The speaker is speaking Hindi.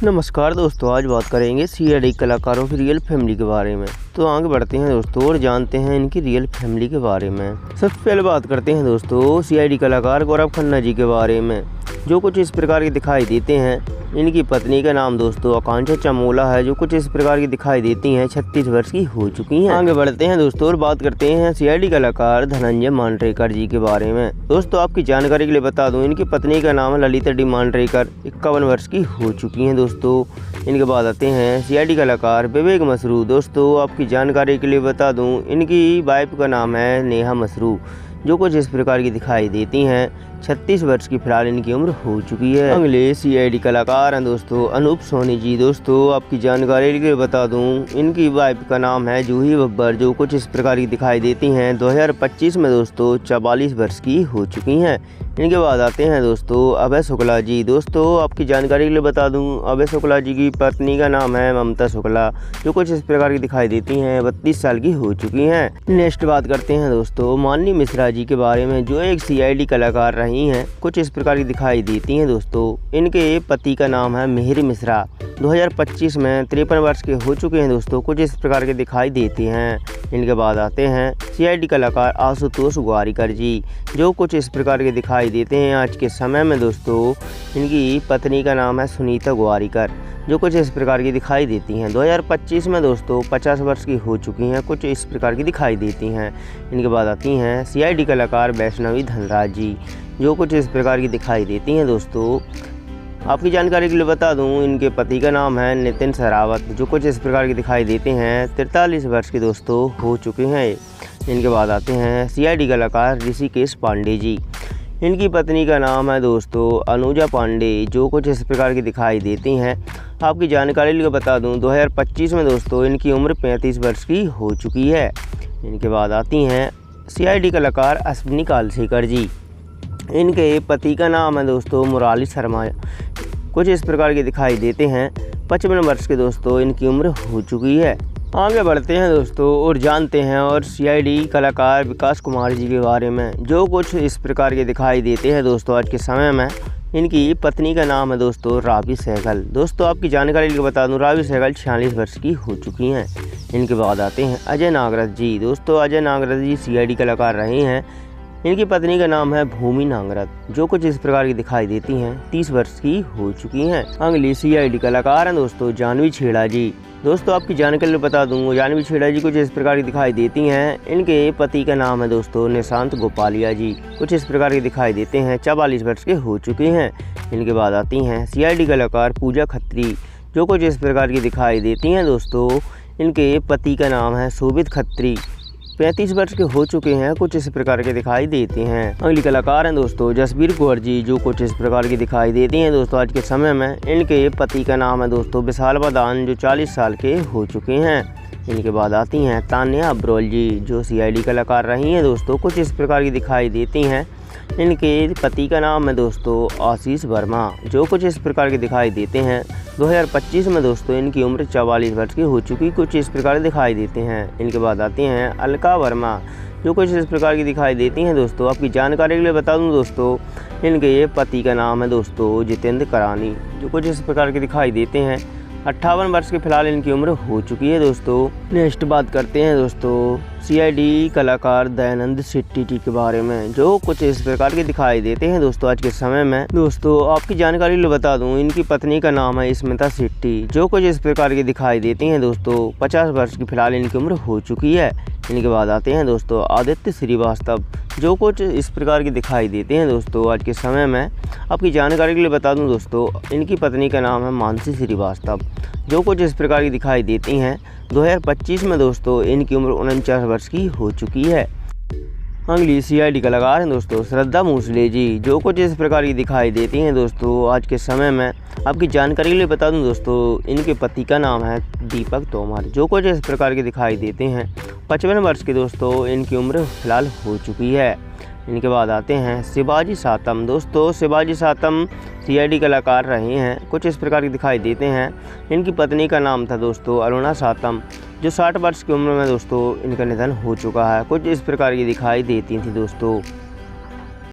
नमस्कार दोस्तों, आज बात करेंगे सीआईडी कलाकारों की रियल फैमिली के बारे में। तो आगे बढ़ते हैं दोस्तों और जानते हैं इनकी रियल फैमिली के बारे में। सबसे पहले बात करते हैं दोस्तों सीआईडी कलाकार गौरव खन्ना जी के बारे में, जो कुछ इस प्रकार के दिखाई देते हैं। इनकी पत्नी का नाम दोस्तों आकांक्षा चमोला है, जो कुछ इस प्रकार की दिखाई देती हैं। 36 वर्ष की हो चुकी हैं। आगे बढ़ते हैं दोस्तों और बात करते हैं सीआईडी कलाकार धनंजय मांजरेकर जी के बारे में। दोस्तों आपकी जानकारी के लिए बता दूं, इनकी पत्नी का नाम है ललिता डी मांजरेकर, 51 वर्ष की हो चुकी हैं दोस्तों। इनके बाद आते हैं सीआईडी कलाकार विवेक मसरू। दोस्तों आपकी जानकारी के लिए बता दूं, इनकी वाइफ का नाम है नेहा मसरू, जो कुछ इस प्रकार की दिखाई देती हैं। 36 वर्ष की फिलहाल इनकी उम्र हो चुकी है। अगले सीआईडी कलाकार हैं दोस्तों अनूप सोनी जी। दोस्तों आपकी जानकारी के लिए बता दूं, इनकी वाइफ का नाम है जूही बब्बर, जो कुछ इस प्रकार की दिखाई देती हैं। 2025 में दोस्तों 44 वर्ष की हो चुकी हैं। इनके बाद आते हैं दोस्तों अभय शुक्ला जी। दोस्तों आपकी जानकारी के लिए बता दूं, अभय शुक्ला जी की पत्नी का नाम है ममता शुक्ला, जो कुछ इस प्रकार की दिखाई देती हैं। 32 साल की हो चुकी हैं। नेक्स्ट बात करते हैं दोस्तों माननी मिश्रा जी के बारे में, जो एक सीआईडी कलाकार रही हैं। कुछ इस प्रकार की दिखाई देती हैं दोस्तों। इनके पति का नाम है मिहिर मिश्रा, 2025 में 53 वर्ष के हो चुके हैं दोस्तों। कुछ इस प्रकार के दिखाई देती हैं। इनके बाद आते हैं सीआईडी कलाकार आशुतोष ग्वारिकर जी, जो कुछ इस प्रकार के दिखाई देते हैं आज के समय में दोस्तों। इनकी पत्नी का नाम है सुनीता ग्वारिकर, जो कुछ इस प्रकार की दिखाई देती हैं। 2025 में दोस्तों 50 वर्ष की हो चुकी हैं। कुछ इस प्रकार की दिखाई देती हैं। इनके बाद आती हैं सीआईडी कलाकार वैष्णवी धनराज जी, जो कुछ इस प्रकार की दिखाई देती हैं दोस्तों। आपकी जानकारी के लिए बता दूं, इनके पति का नाम है नितिन सरावत, जो कुछ इस प्रकार की दिखाई देते हैं। 43 वर्ष के दोस्तों हो चुके हैं। इनके बाद आते हैं सीआईडी कलाकार ऋषिकेश पांडे जी। इनकी पत्नी का नाम है दोस्तों अनुजा पांडे, जो कुछ इस प्रकार की दिखाई देती हैं। आपकी जानकारी के लिए बता दूं, 2025 में दोस्तों इनकी उम्र 35 वर्ष की हो चुकी है। इनके बाद आती हैं सीआईडी कलाकार अश्विनी कालसेकर जी। इनके पति का नाम है दोस्तों मुराली शर्मा, कुछ इस प्रकार के दिखाई देते हैं। 55 वर्ष के दोस्तों इनकी उम्र हो चुकी है। आगे बढ़ते हैं दोस्तों और जानते हैं और सीआईडी कलाकार विकास कुमार जी के बारे में, जो कुछ इस प्रकार के दिखाई देते हैं दोस्तों आज के समय में। इनकी पत्नी का नाम है दोस्तों रावी सहगल। दोस्तों आपकी जानकारी के लिए बता दूं, रावी सहगल 46 वर्ष की हो चुकी हैं। इनके बाद आते हैं अजय नागरथ जी। दोस्तों अजय नागरथ जी सीआईडी कलाकार रहे हैं। इनकी पत्नी का नाम है भूमि नागरथ, जो कुछ इस प्रकार की दिखाई देती हैं। 30 वर्ष की हो चुकी हैं। अगली सीआईडी कलाकार हैं दोस्तों जानवी छेड़ा जी। दोस्तों आपकी जानकारी के लिए बता दूं, जानवी छेड़ा जी कुछ इस प्रकार की दिखाई देती हैं। इनके पति का नाम है दोस्तों निशांत गोपालिया जी, कुछ इस प्रकार की दिखाई देते हैं। 44 वर्ष के हो चुके हैं। इनके बाद आती हैं सीआईडी कलाकार पूजा खत्री, जो कुछ इस प्रकार की दिखाई देती हैं दोस्तों। इनके पति का नाम है शोभित खत्री, 35 वर्ष के हो चुके हैं। कुछ इस प्रकार के दिखाई देते हैं। अगली कलाकार हैं दोस्तों जसबीर कौर जी, जो कुछ इस प्रकार की दिखाई देती हैं दोस्तों आज के समय में। इनके पति का नाम है दोस्तों विशाल बदान, जो 40 साल के हो चुके हैं। इनके बाद आती हैं तान्या अब्रोल जी, जो सीआईडी कलाकार रही हैं दोस्तों। कुछ इस प्रकार की दिखाई देती हैं। इनके पति का नाम है दोस्तों आशीष वर्मा, जो कुछ इस प्रकार के दिखाई देते हैं। 2025 में दोस्तों इनकी उम्र 44 वर्ष की हो चुकी, कुछ इस प्रकार दिखाई देते हैं। इनके बाद आती हैं अलका वर्मा, जो कुछ इस प्रकार की दिखाई देती हैं दोस्तों। आपकी जानकारी के लिए बता दूं दोस्तों, इनके पति का नाम है दोस्तों जितेंद्र करानी, जो कुछ इस प्रकार के दिखाई देते हैं। 58 वर्ष की फिलहाल इनकी उम्र हो चुकी है दोस्तों। नेक्स्ट बात करते हैं दोस्तों सीआईडी कलाकार दयानंद शेट्टी जी के बारे में, जो कुछ इस प्रकार के दिखाई देते हैं दोस्तों आज के समय में। दोस्तों आपकी जानकारी के लिए बता दूं, इनकी पत्नी का नाम है स्मिता शेट्टी, जो कुछ इस प्रकार की दिखाई देती हैं दोस्तों। 50 वर्ष की फिलहाल इनकी उम्र हो चुकी है। इनके बाद आते हैं दोस्तों आदित्य श्रीवास्तव, जो कुछ इस प्रकार की दिखाई देते हैं दोस्तों आज के समय में। आपकी जानकारी के लिए बता दूं दोस्तों, इनकी पत्नी का नाम है मानसी श्रीवास्तव, जो कुछ इस प्रकार की दिखाई देती हैं। 2025 में दोस्तों इनकी उम्र 49 वर्ष की हो चुकी है। अगली सीआईडी कलाकार हैं दोस्तों श्रद्धा मूसले जी, जो कुछ इस प्रकार की दिखाई देती हैं दोस्तों आज के समय में। आपकी जानकारी के लिए बता दूं दोस्तों, इनके पति का नाम है दीपक तोमर, जो कुछ इस प्रकार के दिखाई देते हैं। 55 वर्ष की दोस्तों इनकी उम्र फिलहाल हो चुकी है। इनके बाद आते हैं शिवाजी सातम। दोस्तों शिवाजी सातम सीआईडी कलाकार रहे हैं। कुछ इस प्रकार की दिखाई देते हैं। इनकी पत्नी का नाम था दोस्तों अरुणा सातम, जो 60 वर्ष की उम्र में दोस्तों इनका निधन हो चुका है। कुछ इस प्रकार की दिखाई देती थी दोस्तों।